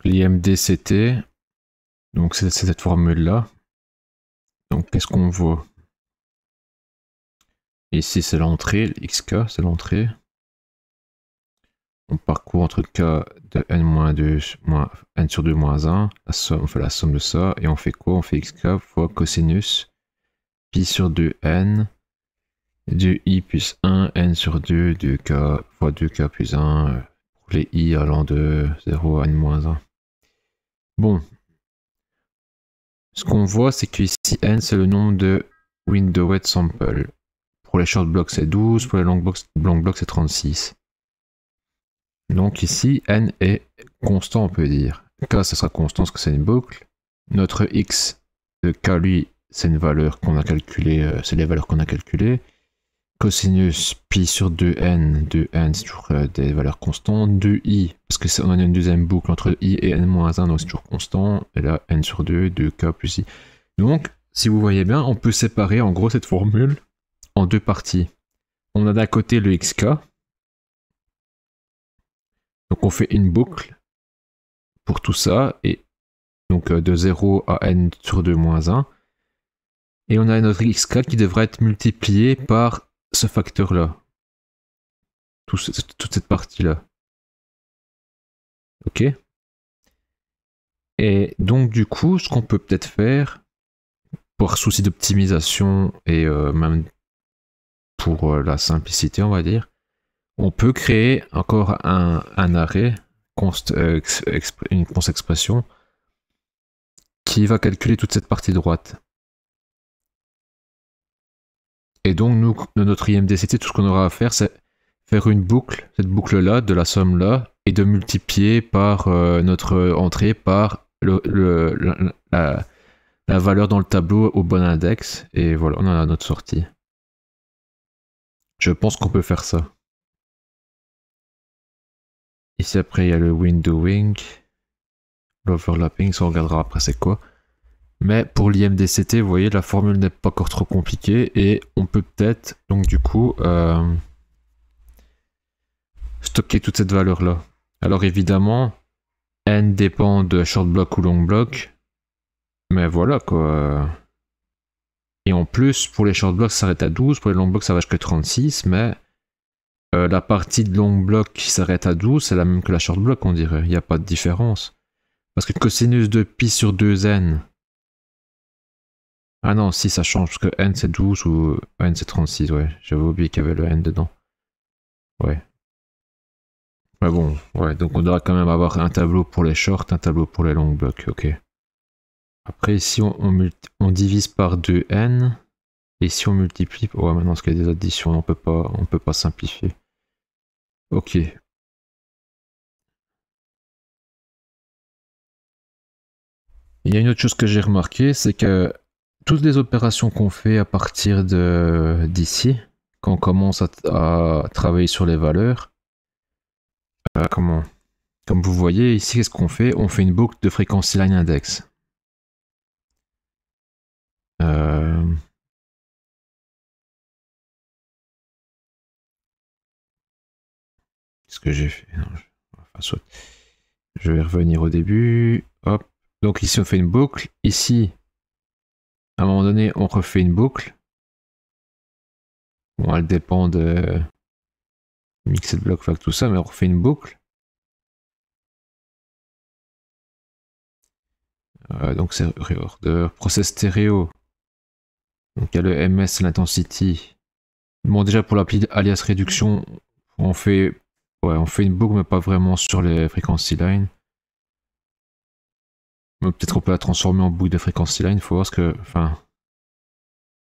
l'IMDCT, donc c'est cette formule-là. Donc qu'est-ce qu'on voit? Ici c'est l'entrée, XK c'est l'entrée. On parcourt entre K de n-2 n sur 2 moins 1, la somme, on fait la somme de ça, et on fait quoi? On fait XK fois cosinus pi sur 2n, 2i plus 1, n sur 2, 2k fois 2k plus 1, pour les i allant de 0 à n-1. Bon. Ce qu'on voit, c'est que ici, n, c'est le nombre de windowed samples. Pour les short blocks, c'est 12, pour les long blocks, c'est 36. Donc ici, n est constant, on peut dire. K, ça sera constant parce que c'est une boucle. Notre x de K, lui, c'est une valeur qu'on a calculée, c'est les valeurs qu'on a calculées. Cosinus pi sur 2n, 2n, c'est toujours des valeurs constantes. 2i, parce qu'on a une deuxième boucle entre i et n-1, donc c'est toujours constant. Et là, n sur 2, 2k plus i. Donc, si vous voyez bien, on peut séparer en gros cette formule en deux parties. On a d'un côté le xk. Donc on fait une boucle pour tout ça, et donc de 0 à n sur 2 moins 1. Et on a notre xk qui devrait être multiplié par ce facteur-là. Toute cette partie-là. Ok? Et donc du coup, ce qu'on peut peut-être faire, pour souci d'optimisation et même pour la simplicité, on va dire, on peut créer encore un arrêt, une const expression, qui va calculer toute cette partie droite. Et donc, nous, de notre IMDCT, tout ce qu'on aura à faire, c'est faire une boucle, cette boucle-là, de la somme-là, et de multiplier par notre entrée par la valeur dans le tableau au bon index. Et voilà, on en a notre sortie. Je pense qu'on peut faire ça. Ici, après, il y a le windowing, l'overlapping, ça on regardera après c'est quoi. Mais pour l'IMDCT, vous voyez, la formule n'est pas encore trop compliquée et on peut peut-être, donc du coup, stocker toute cette valeur-là. Alors évidemment, n dépend de short block ou long block, mais voilà quoi. Et en plus, pour les short blocks, ça s'arrête à 12, pour les long blocks, ça va jusqu'à 36, mais la partie de long block qui s'arrête à 12, c'est la même que la short block, on dirait. Il n'y a pas de différence. Parce que cosinus de pi sur 2n. Ah non, si ça change, parce que n c'est 12 ou n c'est 36, ouais. J'avais oublié qu'il y avait le n dedans. Ouais. Mais bon, ouais, donc on devra quand même avoir un tableau pour les shorts, un tableau pour les long blocks, ok. Après, ici, on divise par 2n. Et si on multiplie... Ouais, maintenant, parce qu'il y a des additions, on peut pas simplifier. Ok. Il y a une autre chose que j'ai remarqué, c'est que toutes les opérations qu'on fait à partir d'ici, quand on commence à travailler sur les valeurs, comme vous voyez ici, qu'est-ce qu'on fait? On fait une boucle de frequency line index. Qu'est-ce que j'ai fait? Non, enfin, soit. Je vais revenir au début. Hop. Donc ici on fait une boucle. Ici, à un moment donné, on refait une boucle. Bon, elle dépend de mixed block, fac, tout ça, mais on refait une boucle. Donc c'est reorder. Process stéréo. Donc il y a le MS, l'intensity. Bon, déjà pour l'appli alias réduction, on fait une boucle, mais pas vraiment sur les frequency lines. Peut-être on peut la transformer en boucle de frequency line, il faut voir ce que. Enfin.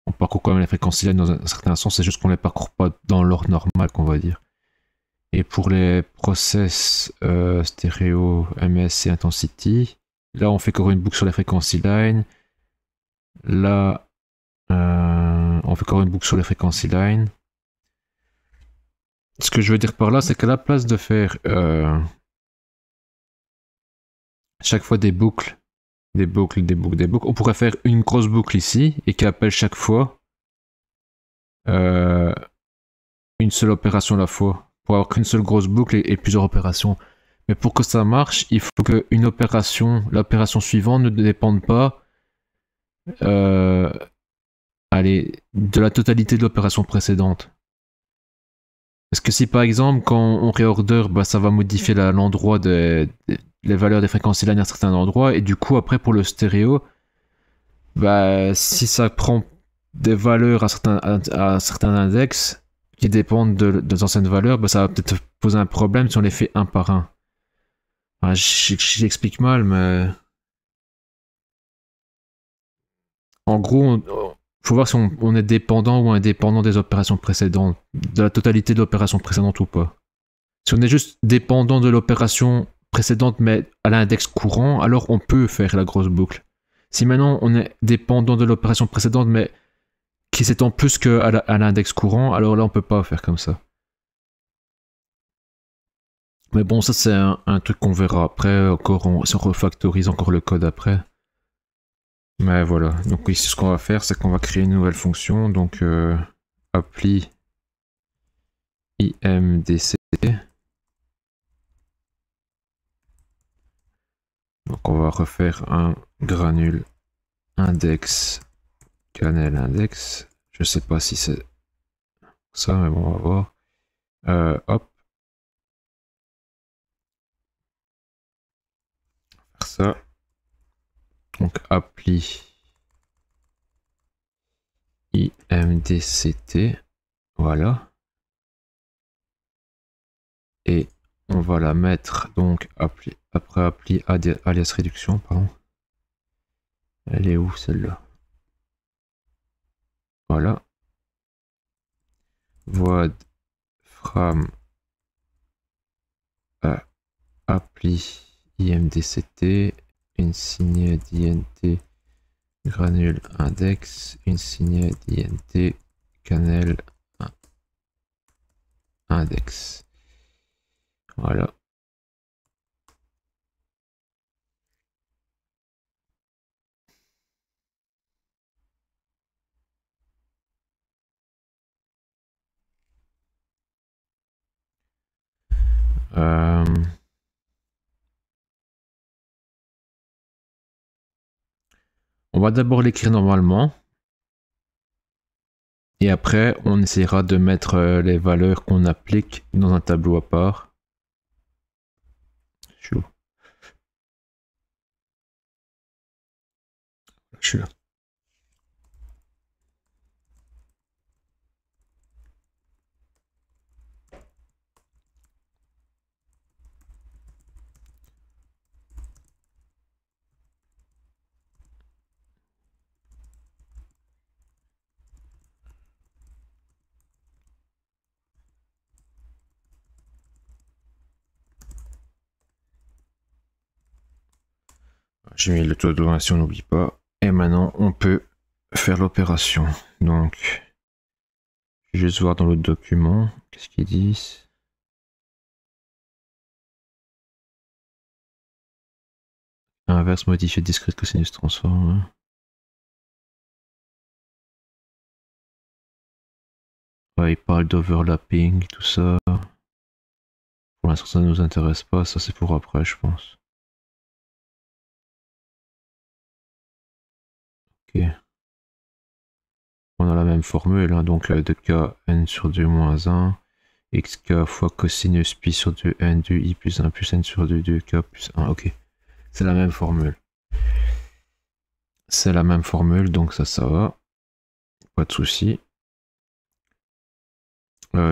On parcourt quand même les frequency lines dans un certain sens, c'est juste qu'on les parcourt pas dans l'ordre normal, qu'on va dire. Et pour les process stéréo, MS et intensity, là on fait encore une boucle sur les frequency lines. Là, on fait encore une boucle sur les frequency lines. Ce que je veux dire par là, c'est qu'à la place de faire chaque fois des boucles, on pourrait faire une grosse boucle ici et qui appelle chaque fois une seule opération à la fois. Pour avoir qu'une seule grosse boucle et plusieurs opérations. Mais pour que ça marche, il faut qu'une opération, l'opération suivante ne dépende pas de la totalité de l'opération précédente. Parce que si par exemple, quand on réorder, bah, ça va modifier l'endroit les valeurs des fréquences lines à un certain endroit, et du coup, après, pour le stéréo, bah, si ça prend des valeurs à certains index qui dépendent de anciennes valeurs, bah, ça va peut-être poser un problème si on les fait un par un. Enfin, j'explique mal, mais en gros, faut voir si on est dépendant ou indépendant des opérations précédentes, de la totalité de l'opération précédente ou pas. Si on est juste dépendant de l'opération précédente mais à l'index courant, alors on peut faire la grosse boucle. Si maintenant on est dépendant de l'opération précédente mais qui s'étend plus qu'à l'index courant, alors là on peut pas faire comme ça. Mais bon, ça c'est un truc qu'on verra après, encore on refactorise encore le code après. Mais voilà, donc ici ce qu'on va faire, c'est qu'on va créer une nouvelle fonction, donc appli imdct. Donc on va refaire un granule index cannel index. Je sais pas si c'est ça, mais bon, on va voir. Hop. Faire ça. Donc appli imdct. Voilà. Et on va la mettre donc après appli alias réduction, pardon. Elle est où celle-là? Voilà. Void from appli imdct insigne d'int granule index insigne d'int cannel index. Voilà. On va d'abord l'écrire normalement. Et après, on essaiera de mettre les valeurs qu'on applique dans un tableau à part. Je suis où? Je suis là. J'ai mis le taux de donation, on n'oublie pas. Et maintenant, on peut faire l'opération. Donc, je vais juste voir dans l'autre document. Qu'est-ce qu'ils disent? Inverse modifié discrète cosinus transform. Hein. Ouais, il parle d'overlapping, tout ça. Pour l'instant, ça ne nous intéresse pas. Ça, c'est pour après, je pense. Ok. On a la même formule, hein, donc 2k n sur 2 moins 1, xk fois cosinus pi sur 2 n de i plus 1 plus n sur 2, 2k plus 1. Ok, c'est la même formule. C'est la même formule, donc ça va. Pas de souci.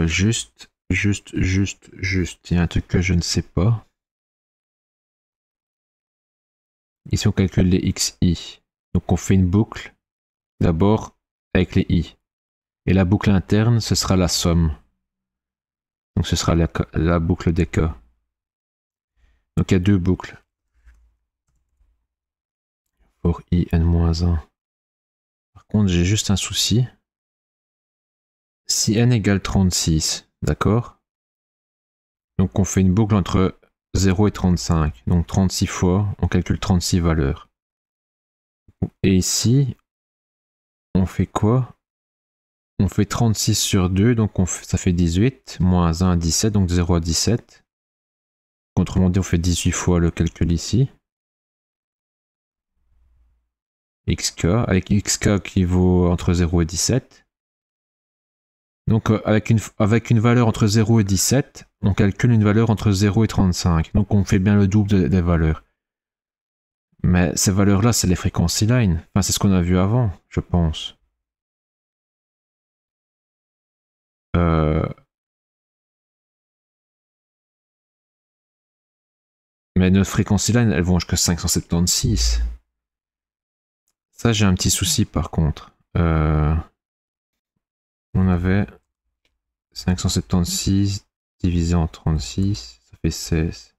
Juste, il y a un truc que je ne sais pas. Ici, on calcule les xi. Donc, on fait une boucle, d'abord, avec les i. Et la boucle interne, ce sera la somme. Donc, ce sera la boucle des cas. Donc, il y a deux boucles. For i n-1. contre, j'ai juste un souci. Si n égale 36, d'accord? Donc on fait une boucle entre 0 et 35. Donc 36 fois, on calcule 36 valeurs. Et ici, on fait quoi? On fait 36 sur 2, donc ça fait 18, moins 1, 17, donc 0 à 17. Autrement dit, on fait 18 fois le calcul ici. xk, avec xk qui vaut entre 0 et 17. Donc avec une valeur entre 0 et 17, on calcule une valeur entre 0 et 35. Donc on fait bien le double des valeurs. Mais ces valeurs-là, c'est les frequency lines. Enfin, c'est ce qu'on a vu avant, je pense. Mais nos frequency lines, elles vont jusqu'à 576. Ça, j'ai un petit souci par contre. On avait 576 divisé en 36, ça fait 16.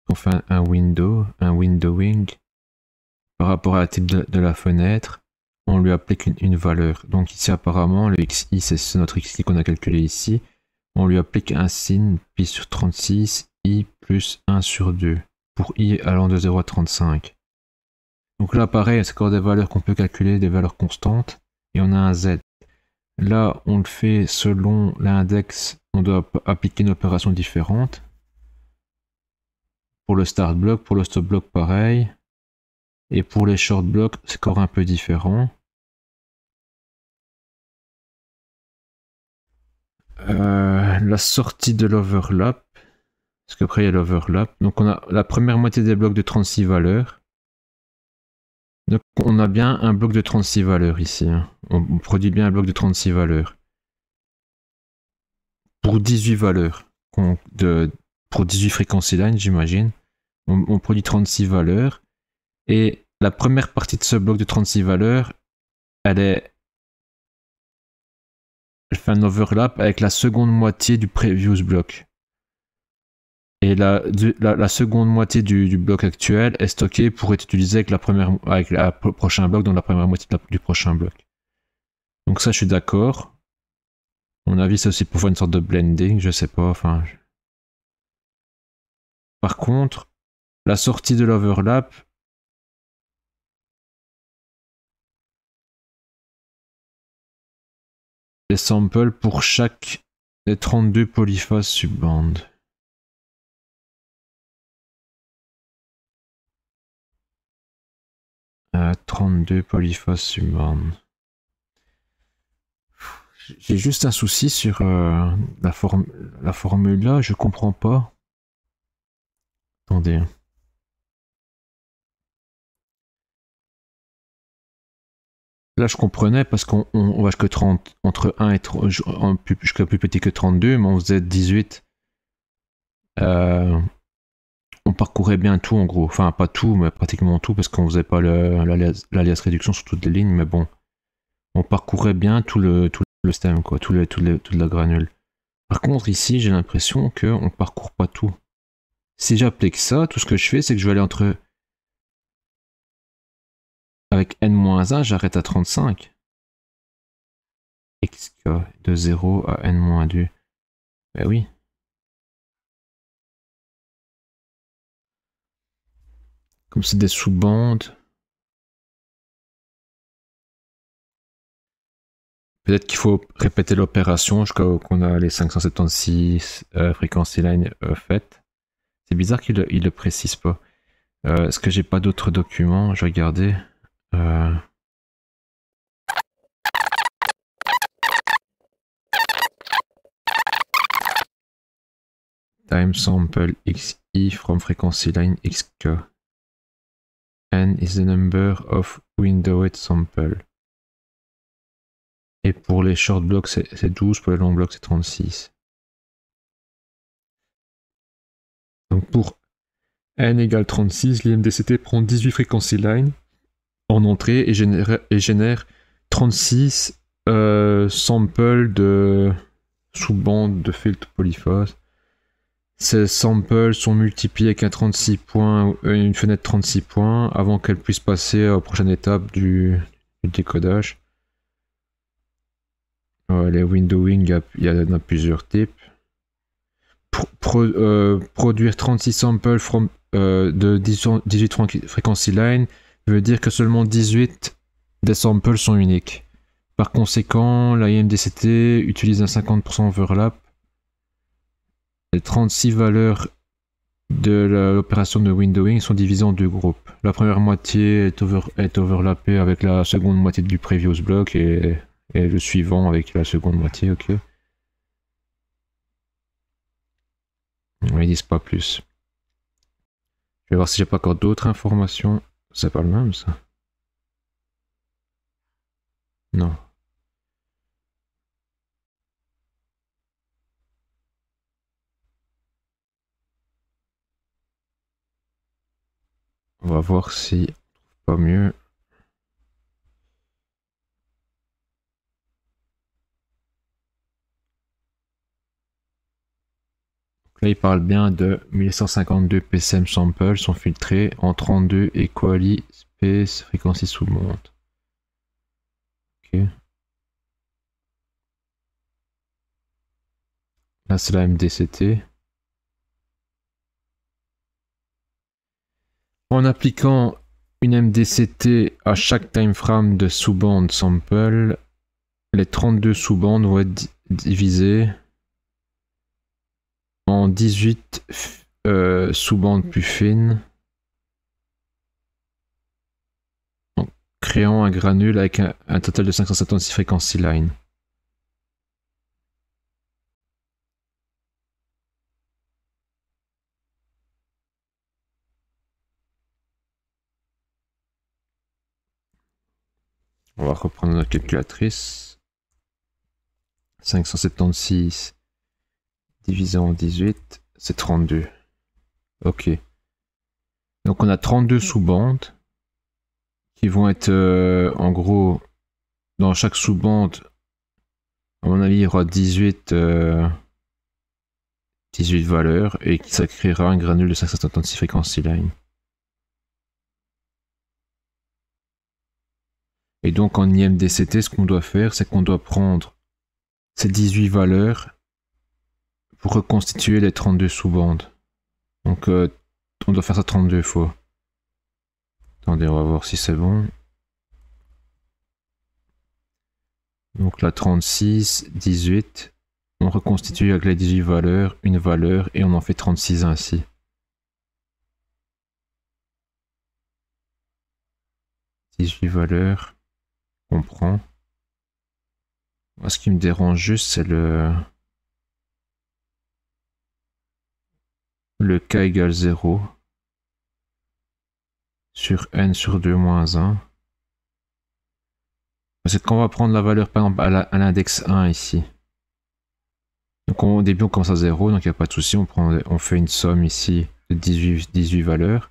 On fait un windowing. Par rapport à la type de la fenêtre, on lui applique une valeur. Donc ici apparemment, le xi, c'est notre xi qu'on a calculé ici. On lui applique un signe, pi sur 36, i plus 1 sur 2, pour i allant de 0 à 35. Donc là, pareil, c'est encore des valeurs qu'on peut calculer, des valeurs constantes, et on a un z. Là, on le fait selon l'index, on doit appliquer une opération différente. Pour le start block, pour le stop block, pareil. Et pour les short blocks, c'est encore un peu différent. La sortie de l'overlap, parce qu'après il y a l'overlap. Donc on a la première moitié des blocs de 36 valeurs. Donc on a bien un bloc de 36 valeurs ici. Hein. On produit bien un bloc de 36 valeurs. Pour 18 valeurs, pour 18 frequency lines, j'imagine, on produit 36 valeurs. Et la première partie de ce bloc de 36 valeurs, elle fait un overlap avec la seconde moitié du previous block. Et la seconde moitié du bloc actuel est stockée pour être utilisée avec le prochain bloc, dans la première moitié du prochain bloc. Donc ça, je suis d'accord. À mon avis, c'est aussi pour faire une sorte de blending, je sais pas. Enfin. Par contre, la sortie de l'overlap, les samples pour chaque des 32 polyphases subbandes. Euh, 32 polyphases subbandes. J'ai juste un souci sur la formule là, je comprends pas. Attendez. Là, je comprenais parce qu'on va jusqu'à 30, entre 1 et 3, jusqu'à plus petit que 32, mais on faisait 18. On parcourait bien tout en gros. Enfin, pas tout, mais pratiquement tout parce qu'on faisait pas l'alias réduction sur toutes les lignes, mais bon. On parcourait bien tout le système, quoi, toute la granule. Par contre, ici, j'ai l'impression qu'on parcourt pas tout. Si j'applique ça, tout ce que je fais, c'est que je vais aller entre... Avec n-1, j'arrête à 35. xk de 0 à n-2. Ben oui. Comme c'est des sous-bandes. Peut-être qu'il faut répéter l'opération jusqu'à qu'on a les 576 frequency lines faites. C'est bizarre qu'il le précise pas. Est-ce que j'ai pas d'autres documents? Je vais regarder. Time sample xi from frequency line xk. N is the number of windowed sample. Et pour les short blocks, c'est 12, pour les long blocks, c'est 36. Donc pour n égale 36, l'IMDCT prend 18 frequency lines en entrée et génère 36 samples de sous-bande de filtre polyphase. Ces samples sont multipliés avec un 36 points, une fenêtre 36 points avant qu'elle puisse passer aux prochaines étapes du décodage. Les windowing, il y en a plusieurs types. Produire 36 samples de 18 frequency line veut dire que seulement 18 des samples sont uniques. Par conséquent, la IMDCT utilise un 50% overlap. Les 36 valeurs de l'opération de windowing sont divisées en deux groupes. La première moitié est overlappée avec la seconde moitié du previous block et le suivant avec la seconde moitié, ok. Ils disent pas plus. Je vais voir si j'ai pas encore d'autres informations. C'est pas le même ça? Non. On va voir si pas mieux. Là, il parle bien de 1152 PCM samples sont filtrés en 32 equally space frequency sous-band. Ok. Là, c'est la MDCT. En appliquant une MDCT à chaque timeframe de sous-band sample, les 32 sous-bandes vont être divisées en 18 sous-bandes plus fines, en créant un granule avec un total de 576 frequency line. On va reprendre notre calculatrice. 576 divisé en 18, c'est 32. Ok. Donc on a 32 sous-bandes qui vont être en gros dans chaque sous-bande. À mon avis, il y aura 18 valeurs et ça créera un granule de 576 frequency line. Et donc en IMDCT, ce qu'on doit faire, c'est qu'on doit prendre ces 18 valeurs pour reconstituer les 32 sous-bandes. Donc on doit faire ça 32 fois. Attendez, on va voir si c'est bon. Donc là 36, 18. On reconstitue avec les 18 valeurs une valeur et on en fait 36 ainsi. « 18 valeurs qu'on prend. Moi, ce qui me dérange juste, c'est le k égale 0 sur n sur 2 moins 1. C'est quand on va prendre la valeur, par exemple, à l'index 1 ici. Donc au début, on commence à 0, donc il n'y a pas de souci. On fait une somme ici de 18 valeurs.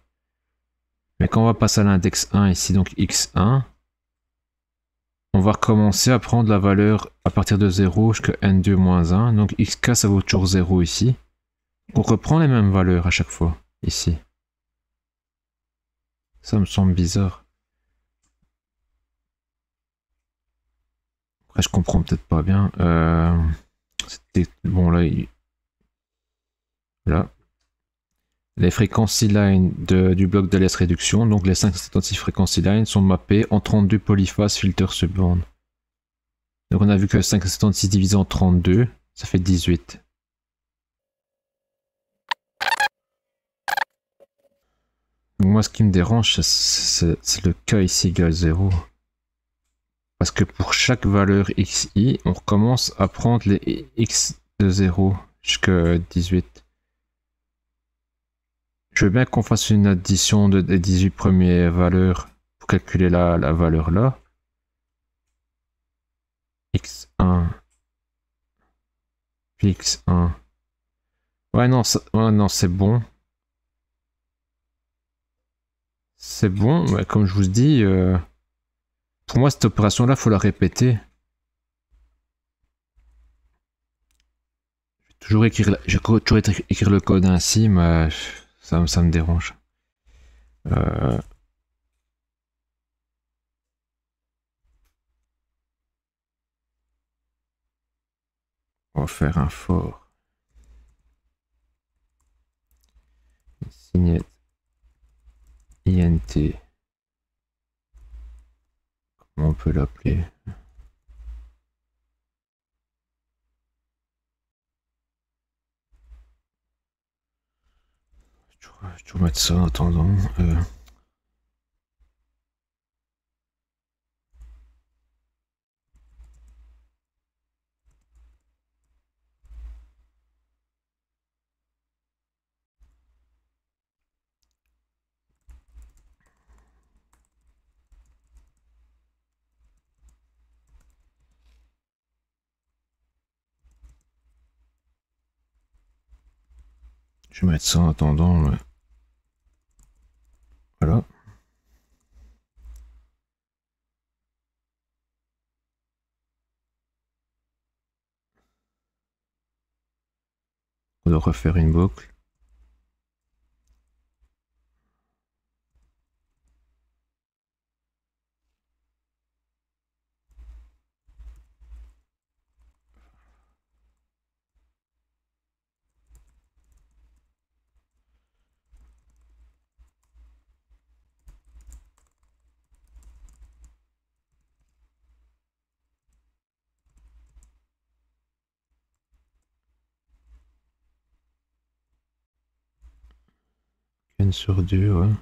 Mais quand on va passer à l'index 1 ici, donc x1, on va recommencer à prendre la valeur à partir de 0 jusqu'à n2 moins 1. Donc xk, ça vaut toujours 0 ici. On reprend les mêmes valeurs à chaque fois, ici. Ça me semble bizarre. Après, je comprends peut-être pas bien. Bon, là, là. Les frequency lines du bloc d'alias réduction, donc les 576 frequency lines, sont mappées en 32 polyphases filter subband. Donc on a vu que 576 divisé en 32, ça fait 18. Donc moi, ce qui me dérange, c'est le k ici égale 0. Parce que pour chaque valeur xi, on recommence à prendre les x de 0 jusqu'à 18. Je veux bien qu'on fasse une addition des 18 premières valeurs pour calculer la valeur là. x1 puis x1. Ouais non, c'est bon. C'est bon, mais comme je vous dis, pour moi, cette opération-là, faut la répéter. Je vais toujours écrire le code ainsi, mais ça me dérange. Euh, on va faire un for. Signet int. Comment on peut l'appeler? Je vais toujours mettre ça en attendant. Je vais mettre ça en attendant. Mais... Voilà. On doit refaire une boucle. N sur 2, ouais.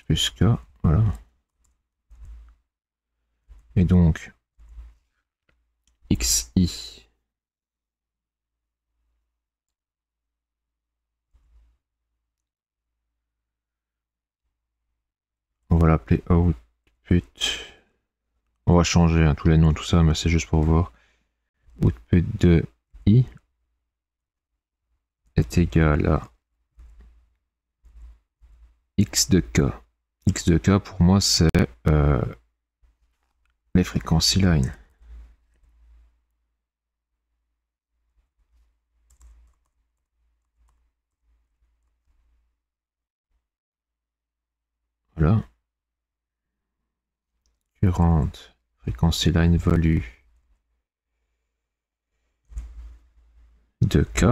Plus K, voilà. Et donc, XI. On va l'appeler output. On va changer hein, tous les noms, tout ça, mais c'est juste pour voir. Output de I est égal à X de K. X de K, pour moi, c'est les frequency line. Voilà. Current frequency line value de K.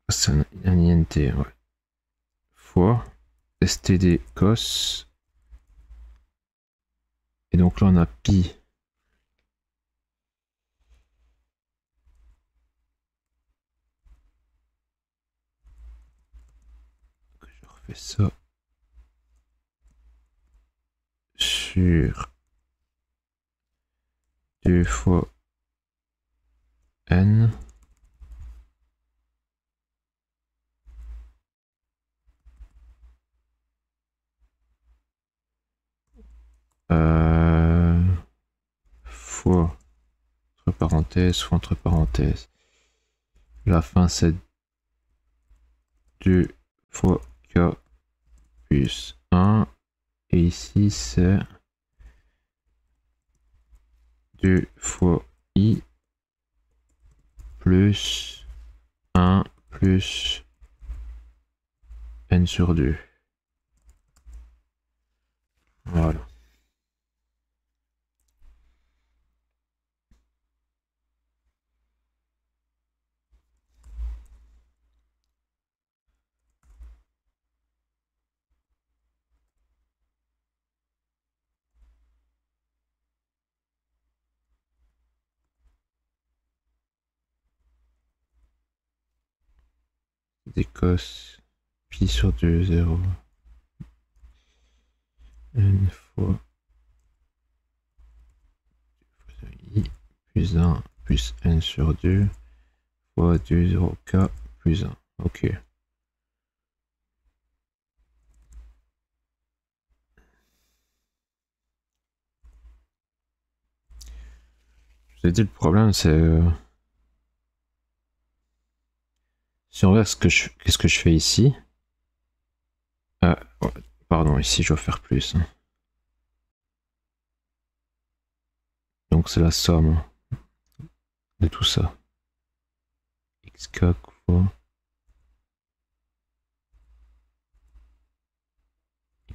C'est un INT, ouais. Fois std cos. Et donc là, on a pi. Je refais ça. Sur 2 fois n fois entre parenthèses fois entre parenthèses. La fin c'est 2 fois k plus 1 et ici c'est 2 fois i plus 1 plus n sur 2. Voilà. Des cos pi sur 2, 0. N fois i plus 1 plus n sur 2 fois 2, 0, k plus 1. Ok. Je vous ai dit, le problème, c'est Si on regarde qu'est-ce que je fais ici. Ouais, pardon, ici je dois faire plus. Donc c'est la somme de tout ça. xk fois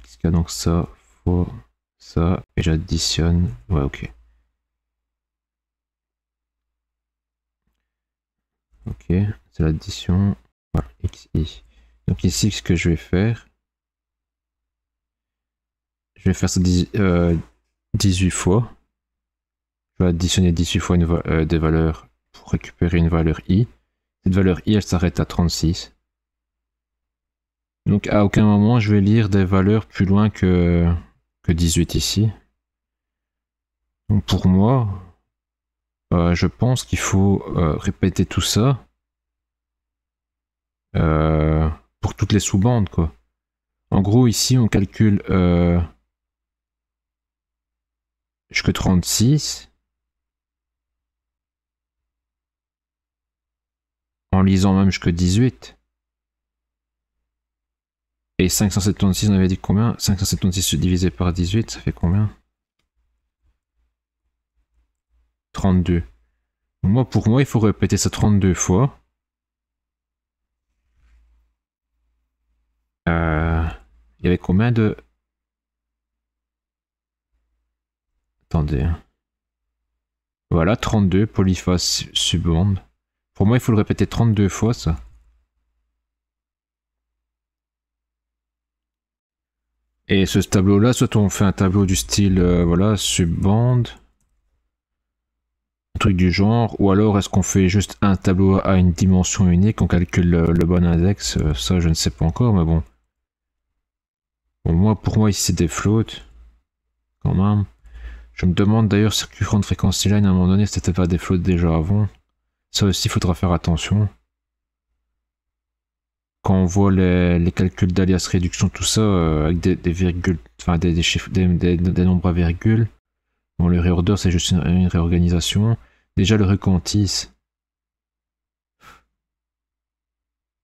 xk, donc ça fois ça, et j'additionne. Ouais, ok. Ok, c'est l'addition. Voilà, xi. Donc ici, ce que je vais faire, ça 18 fois. Je vais additionner 18 fois des valeurs pour récupérer une valeur i. Cette valeur i, elle s'arrête à 36. Donc à aucun moment, je vais lire des valeurs plus loin que 18 ici. Donc pour moi, je pense qu'il faut répéter tout ça pour toutes les sous-bandes, quoi. En gros, ici, on calcule jusque 36 en lisant même jusque 18. Et 576, on avait dit combien? 576 divisé par 18, ça fait combien? 32. Donc pour moi, il faut répéter ça 32 fois. Il y avait combien de... Attendez. Voilà, 32 polyphase subbande. Pour moi, il faut le répéter 32 fois, ça. Et ce tableau-là, soit on fait un tableau du style, voilà, subbande, un truc du genre, ou alors est-ce qu'on fait juste un tableau à une dimension unique, on calcule le bon index, ça je ne sais pas encore, mais bon. Bon, pour moi ici c'est des floats, quand même. Je me demande d'ailleurs si current frequency line à un moment donné c'était pas des floats déjà avant. Ça aussi il faudra faire attention. Quand on voit les calculs d'alias réduction, tout ça, avec des virgules, enfin des chiffres, des nombres à virgules, bon, le reorder c'est juste une réorganisation. Déjà le requantis,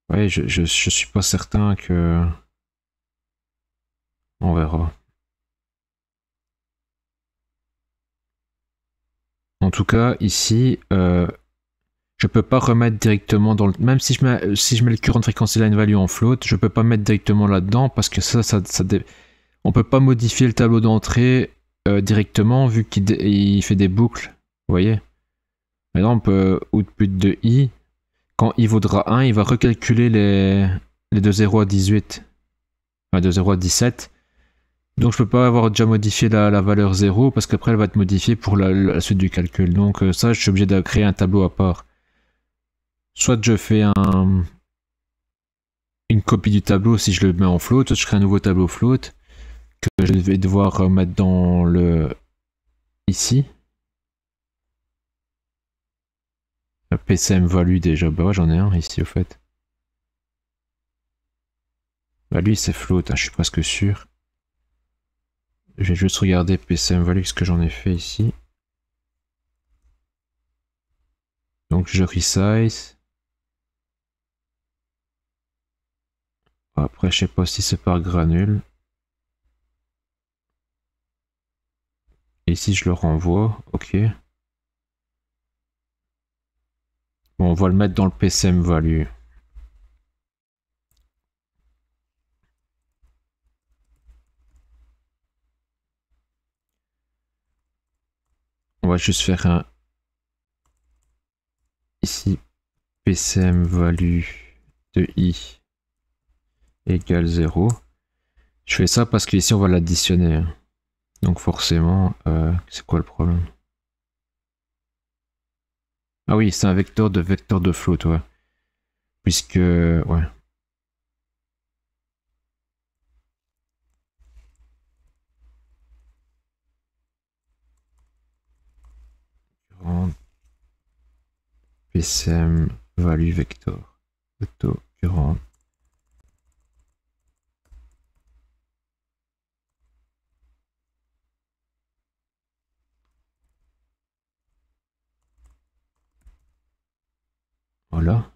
ouais, je suis pas certain que... On verra. En tout cas, ici, je peux pas remettre directement dans le... Même si je mets le current frequency line value en float, je peux pas mettre directement là-dedans parce que on peut pas modifier le tableau d'entrée directement vu qu'il fait des boucles. Vous voyez? Par exemple, output de i, quand i vaudra 1, il va recalculer les de 0 à 18. Enfin, de 0 à 17. Donc je peux pas avoir déjà modifié la valeur 0 parce qu'après elle va être modifiée pour la suite du calcul. Donc ça, je suis obligé de créer un tableau à part. Soit je fais une copie du tableau si je le mets en float, soit je crée un nouveau tableau float que je vais devoir mettre dans le... ici. PCM value déjà, bah ouais j'en ai un ici au fait. Bah lui c'est float, hein, je suis presque sûr. Je vais juste regarder PCM value ce que j'en ai fait ici. Donc je resize. Après je sais pas si c'est par granule. Et ici je le renvoie, ok. Bon, on va le mettre dans le PCM value. On va juste faire un... Ici, PCM value de i égale 0. Je fais ça parce qu'ici on va l'additionner. Donc forcément, c'est quoi le problème? Ah oui, c'est un vecteur de float, ouais. Puisque, ouais. PCM value vector. Autocurrent. Voilà.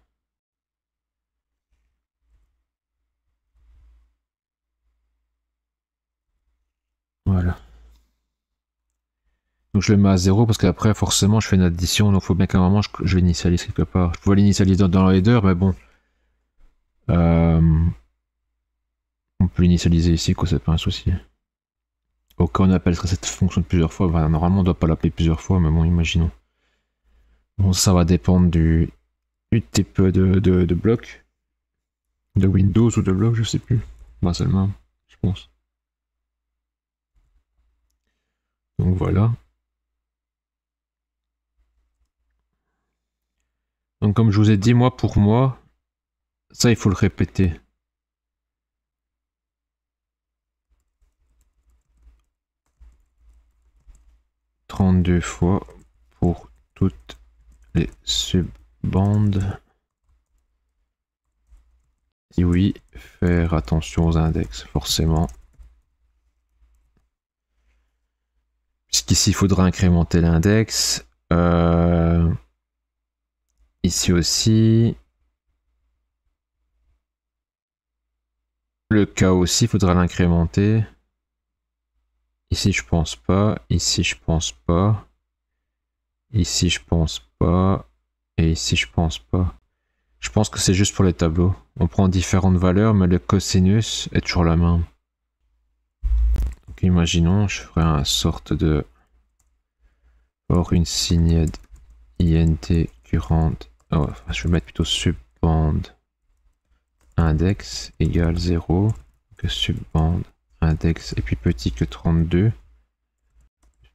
Donc je le mets à 0 parce qu'après, forcément, je fais une addition. Donc il faut bien qu'à un moment, je l'initialise quelque part. Je pouvais l'initialiser dans le header, mais bon. On peut l'initialiser ici, quoi, c'est pas un souci. Au cas où on appellerait cette fonction plusieurs fois, bah, normalement on doit pas l'appeler plusieurs fois, mais bon, imaginons. Bon, ça va dépendre du type de bloc. De Windows ou de bloc, je sais plus. Bah, c'est le même, je pense. Donc voilà. Donc comme je vous ai dit, moi pour moi, ça il faut le répéter. « 32 fois pour toutes les subbandes. Et oui, faire attention aux index, forcément. Puisqu'ici, il faudra incrémenter l'index. Ici aussi. Le cas aussi, il faudra l'incrémenter. Ici, je pense pas. Ici, je pense pas. Ici, je pense pas. Et ici, je pense pas. Je pense que c'est juste pour les tableaux. On prend différentes valeurs, mais le cosinus est toujours la même. Donc, imaginons, je ferai un sorte de... Or, une signed int current. Oh, enfin, je vais mettre plutôt subbande index égale 0. Que subbande index et puis petit que 32.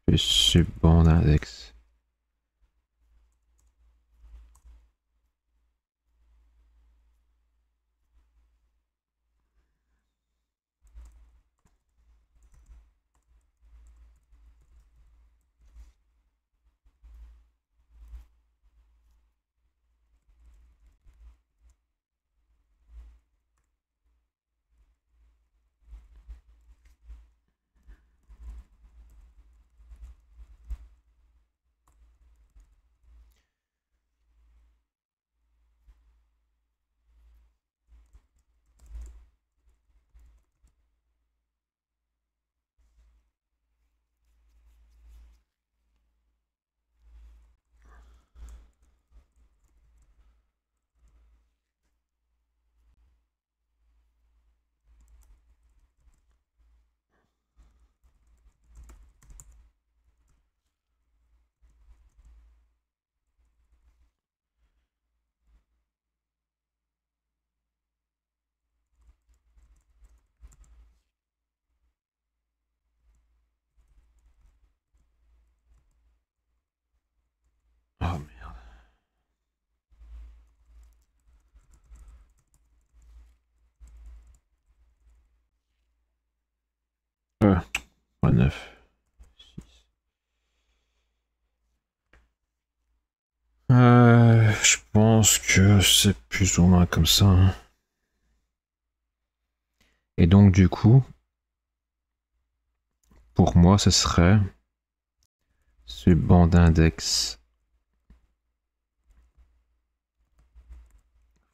Plus subbande index. Oh merde. Euh, 9. Je pense que c'est plus ou moins comme ça. Hein. Et donc du coup, pour moi, ce serait subbande index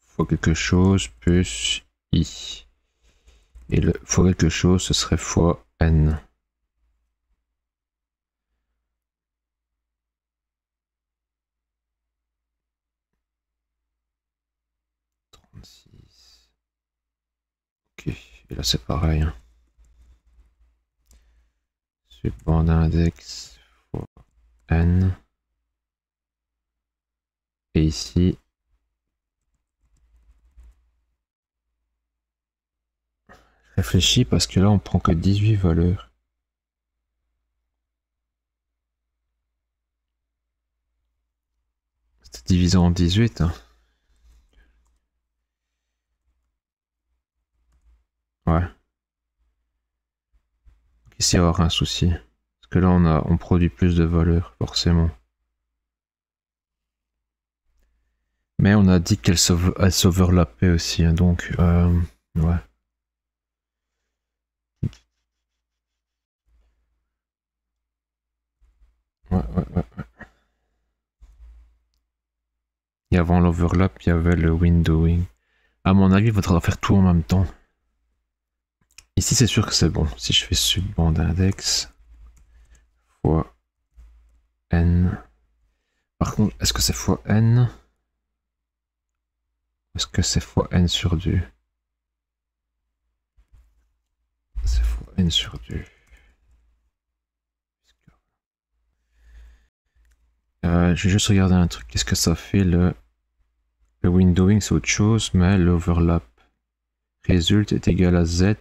fois quelque chose plus i. Et le fois quelque chose, ce serait fois n. Ok, et là c'est pareil. Hein. Subbande index fois n. Et ici, je réfléchis parce que là on prend que 18 valeurs. C'est divisé en 18. Hein. Ouais. Ici, il va y avoir un souci. Parce que là, on produit plus de valeurs, forcément. Mais on a dit qu'elle s'overlappait aussi, hein, donc, ouais. Ouais. Et avant l'overlap, il y avait le windowing. À mon avis, il faudra faire tout en même temps. Ici, c'est sûr que c'est bon. Si je fais subbande index fois Par contre, est-ce que c'est fois n? Est-ce que c'est fois n sur 2? C'est fois n sur 2. Je vais juste regarder un truc. Qu'est-ce que ça fait le windowing? C'est autre chose, mais l'overlap résulte est égal à z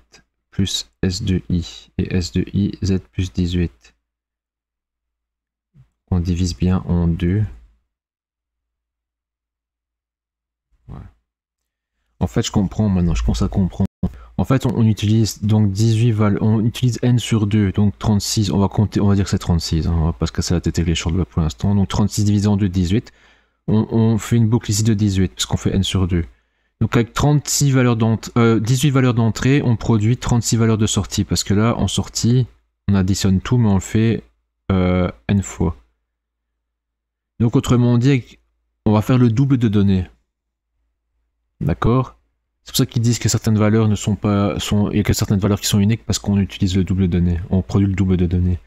plus s de i. Et s de i, z plus 18. On divise bien en 2. Ouais. En fait, je comprends maintenant. Je commence à comprendre. En fait, on utilise donc 18 on utilise n sur 2, donc 36. On va compter, on va dire que c'est 36. Hein, on va pas se casser la tête avec les shortcuts pour l'instant. Donc 36 divisé en 2, 18. On fait une boucle ici de 18, puisqu'on fait n sur 2. Donc avec 18 valeurs d'entrée, on produit 36 valeurs de sortie. Parce que là, en sortie, on additionne tout, mais on le fait n fois. Donc autrement dit, on va faire le double de données. D'accord? C'est pour ça qu'ils disent que certaines valeurs ne sont pas... il y a que certaines valeurs qui sont uniques parce qu'on utilise le double de données. On produit le double de données.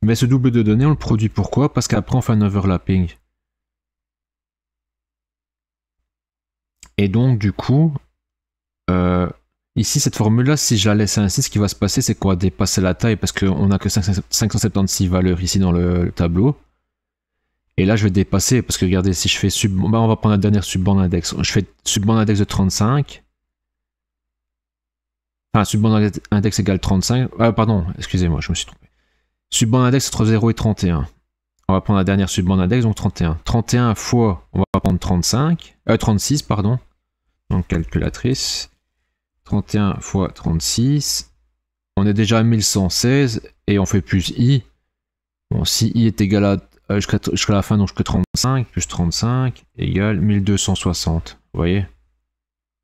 Mais ce double de données, on le produit pourquoi? Parce qu'après, on fait un overlapping. Et donc, du coup, ici, cette formule-là, si je la laisse ainsi, ce qui va se passer, c'est qu'on va dépasser la taille parce qu'on n'a que 576 valeurs ici dans le tableau. Et là, je vais dépasser, parce que regardez, si je fais on va prendre la dernière subbande index. Je fais subbande index de 35. Enfin, subbande index égale 35. Ah, pardon, excusez-moi, je me suis trompé. Subbande index entre 0 et 31. On va prendre la dernière subbande index, donc 31. 31 fois, on va prendre 36, pardon. Donc, calculatrice. 31 fois 36. On est déjà à 1116, et on fait plus i. Bon, si i est égal à jusqu'à la fin, donc jusqu'à 35, plus 35, égale 1260. Vous voyez?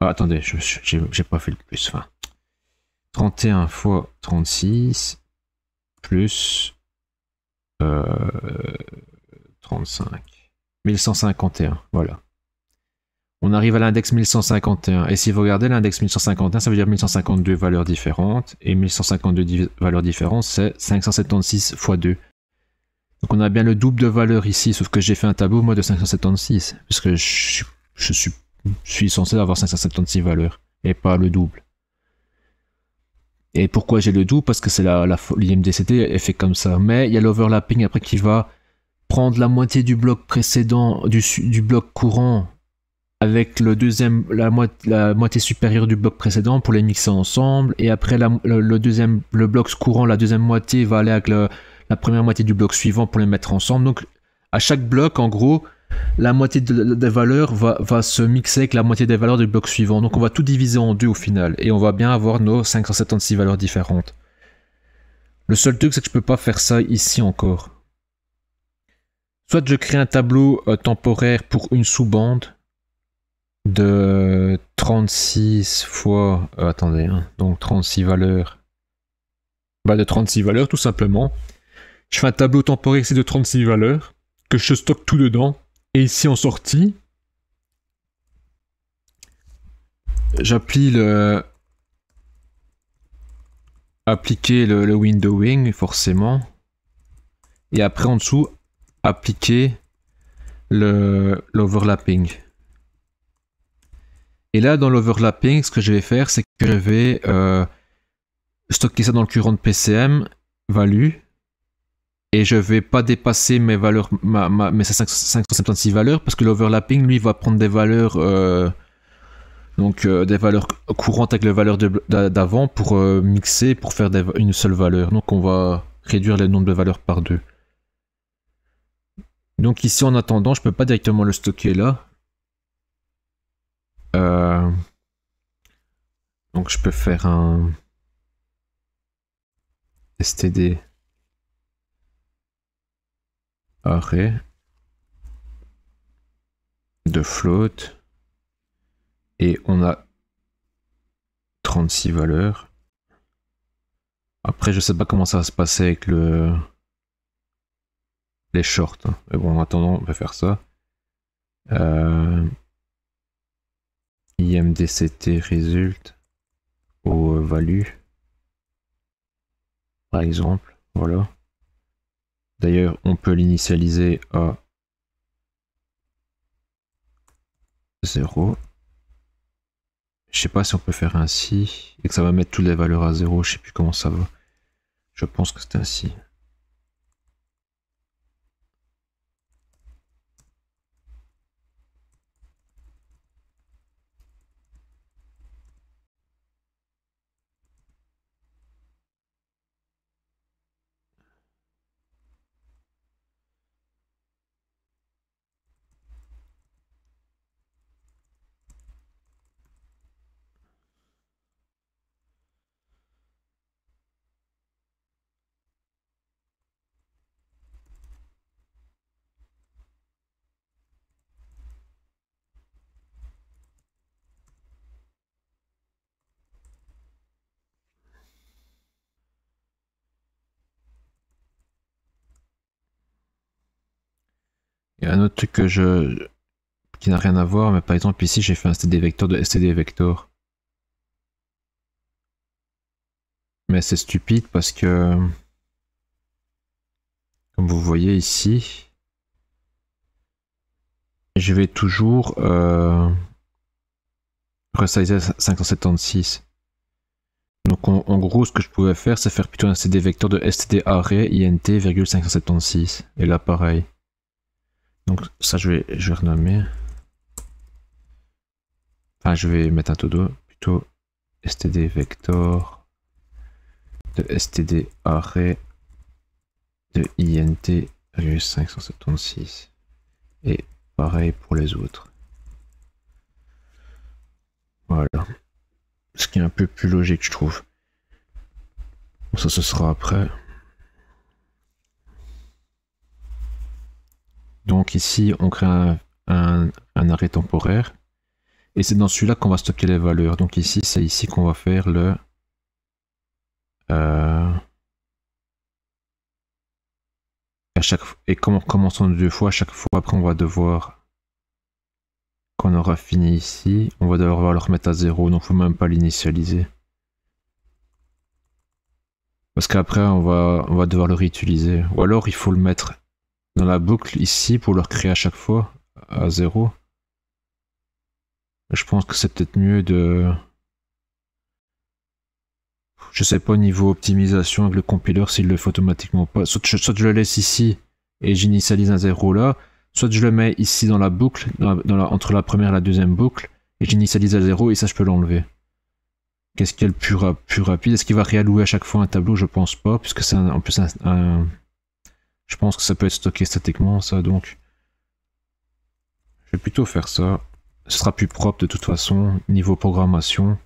Ah, attendez, j'ai pas fait le plus. Enfin, 31 fois 36, plus 35. 1151, voilà. On arrive à l'index 1151. Et si vous regardez l'index 1151, ça veut dire 1152 valeurs différentes. Et 1152 valeurs différentes, c'est 576 fois 2. Donc on a bien le double de valeur ici, sauf que j'ai fait un tableau moi de 576, puisque je suis censé avoir 576 valeurs, et pas le double. Et pourquoi j'ai le double? Parce que c'est l'IMDCT est fait comme ça. Mais il y a l'overlapping après qui va prendre la moitié du bloc précédent, du bloc courant, avec la moitié supérieure du bloc précédent pour les mixer ensemble, et après le bloc courant, la deuxième moitié va aller avec la première moitié du bloc suivant pour les mettre ensemble. Donc à chaque bloc, en gros, la moitié des valeurs va se mixer avec la moitié des valeurs du bloc suivant. Donc on va tout diviser en deux au final, et on va bien avoir nos 576 valeurs différentes. Le seul truc, c'est que je peux pas faire ça ici encore. Soit je crée un tableau temporaire pour une sous-bande de 36 fois... attendez, hein, donc 36 valeurs. Bah de 36 valeurs tout simplement. Je fais un tableau temporaire ici de 36 valeurs, que je stocke tout dedans. Et ici en sortie, appliquer le windowing forcément. Et après en dessous, appliquer l'overlapping. Et là dans l'overlapping, ce que je vais faire, c'est que je vais stocker ça dans le current PCM, value. Et je vais pas dépasser mes valeurs, mes 576 valeurs, parce que l'overlapping, lui, va prendre des valeurs, des valeurs courantes avec les valeurs d'avant pour mixer, pour faire une seule valeur. Donc on va réduire le nombre de valeurs par 2. Donc ici, en attendant, je peux pas directement le stocker là. Donc je peux faire un std array de float, et on a 36 valeurs. Après je sais pas comment ça va se passer avec les shorts, hein. Mais bon, en attendant on va faire ça. IMDCT résulte au value, par exemple, voilà. D'ailleurs, on peut l'initialiser à 0. Je sais pas si on peut faire ainsi et que ça va mettre toutes les valeurs à 0. Je sais plus comment ça va. Je pense que c'est ainsi. Il y a un autre truc qui n'a rien à voir, mais par exemple ici j'ai fait un std vector de std vector. Mais c'est stupide parce que, comme vous voyez ici, je vais toujours resizer 576. Donc en gros, ce que je pouvais faire, c'est faire plutôt un std vector de std array int, 576. Et là pareil. Donc ça je vais renommer. Enfin je vais mettre un todo, plutôt std vector de std array de int, 576. Et pareil pour les autres. Voilà. Ce qui est un peu plus logique, je trouve. Bon, ça, ce sera après. Donc ici, on crée un arrêt temporaire. Et c'est dans celui-là qu'on va stocker les valeurs. Donc ici, c'est ici qu'on va faire le... Et comme on recommence en 2 fois, à chaque fois, après, on va devoir... Quand on aura fini ici, on va devoir le remettre à 0. Donc il ne faut même pas l'initialiser. Parce qu'après, on va devoir le réutiliser. Ou alors, il faut le mettre dans la boucle ici pour le recréer à chaque fois à 0. Je pense que c'est peut-être mieux de... Je sais pas au niveau optimisation avec le compiler s'il le fait automatiquement pas. Soit je le laisse ici et j'initialise un 0 là, soit je le mets ici dans la boucle, entre la première et la deuxième boucle, et j'initialise à 0 et ça je peux l'enlever. Qu'est-ce qui est le plus rapide? Est-ce qu'il va réallouer à chaque fois un tableau? Je pense pas, puisque c'est en plus je pense que ça peut être stocké statiquement ça, donc je vais plutôt faire ça. Ce sera plus propre de toute façon, niveau programmation.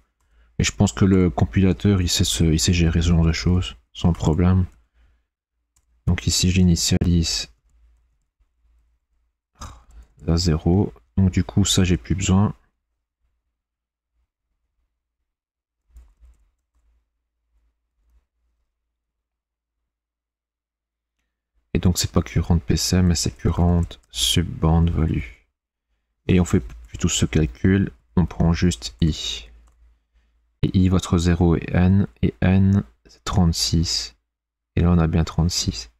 Et je pense que le compilateur, il sait gérer ce genre de choses, sans problème. Donc ici, j'initialise à 0. Donc du coup, ça, j'ai plus besoin. Et donc, c'est pas current PC, mais c'est current subband value. Et on fait plutôt ce calcul, on prend juste i. Et i, votre 0 est n, et n, c'est 36. Et là, on a bien 36.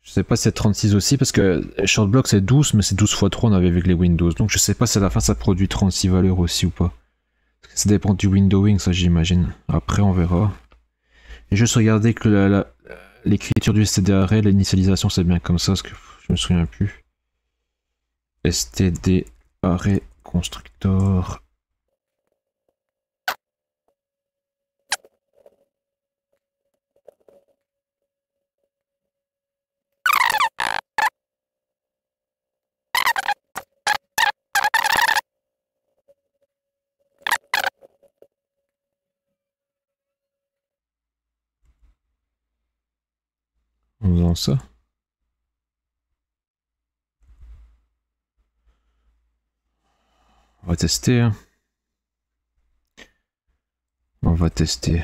Je sais pas si c'est 36 aussi, parce que shortblock c'est 12, mais c'est 12 x 3, on avait avec les Windows. Donc je sais pas si à la fin ça produit 36 valeurs aussi ou pas. Ça dépend du windowing, ça j'imagine. Après on verra. Et juste regarder que l'écriture du std array, l'initialisation c'est bien comme ça, parce que je me souviens plus. Std array constructor. En faisant ça. On va tester. Hein. On va tester.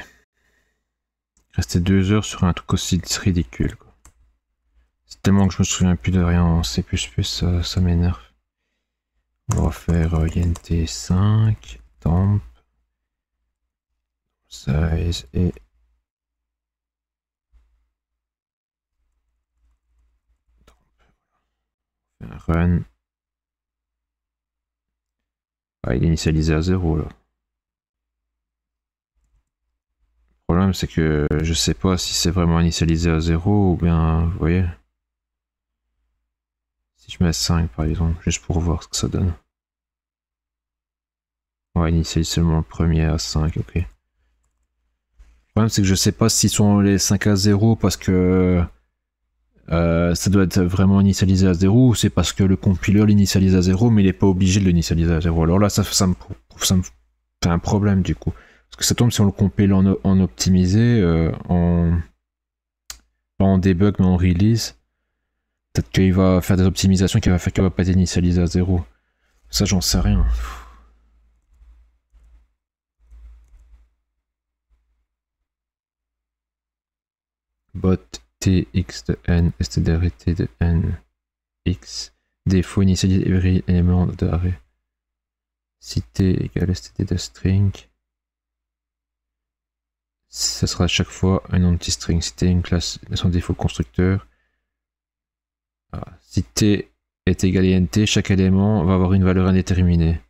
Rester 2 heures sur un truc aussi ridicule. C'est tellement que je me souviens plus de rien en C++, ça m'énerve. On va faire int5, temp, size et Run. Ah, il est initialisé à 0 là. Le problème c'est que je sais pas si c'est vraiment initialisé à 0 ou bien, vous voyez. Si je mets 5 par exemple, juste pour voir ce que ça donne. Ouais, il initialise seulement le premier à 5, ok. Le problème c'est que je sais pas s'ils sont les 5 à 0 parce que ça doit être vraiment initialisé à 0 ou c'est parce que le compiler l'initialise à 0 mais il n'est pas obligé de l'initialiser à 0. Alors là ça me fait un problème du coup. Parce que ça tombe si on le compile en optimisé, pas en debug mais en release. Peut-être qu'il va faire des optimisations qui va faire qu'il va pas être initialisé à 0. Ça j'en sais rien. Bot tx de n stdrt de n x défaut initialiser every élément d'arrêt. Si t égale std de string, ça sera à chaque fois un anti-string. Si t est une classe son défaut constructeur, si t est égal à int, chaque élément va avoir une valeur indéterminée.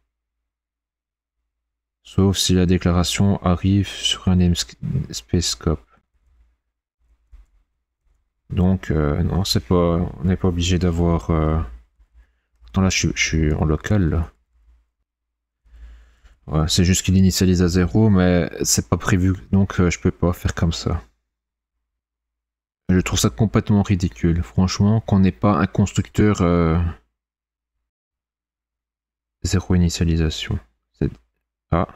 Sauf si la déclaration arrive sur un namespace scope. Donc non, c'est pas, on n'est pas obligé d'avoir. Attends, là je suis en local là. Ouais, c'est juste qu'il initialise à 0, mais c'est pas prévu, donc je peux pas faire comme ça. Je trouve ça complètement ridicule, franchement, qu'on n'ait pas un constructeur 0 initialisation. Ah.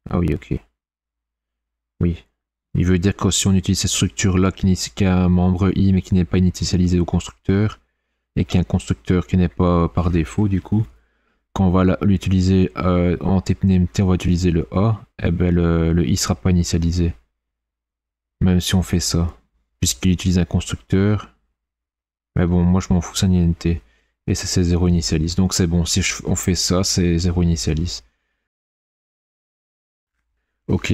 Ah oui, ok. Oui. Il veut dire que si on utilise cette structure-là qui a un membre i mais qui n'est pas initialisé au constructeur, et qui est un constructeur qui n'est pas par défaut du coup, quand on va l'utiliser en type nameT, on va utiliser le a, et ben le i sera pas initialisé. Même si on fait ça. Puisqu'il utilise un constructeur. Mais bon, moi je m'en fous, c'est un int. Et ça c'est 0 initialise. Donc c'est bon, si on fait ça, c'est 0 initialise. Ok.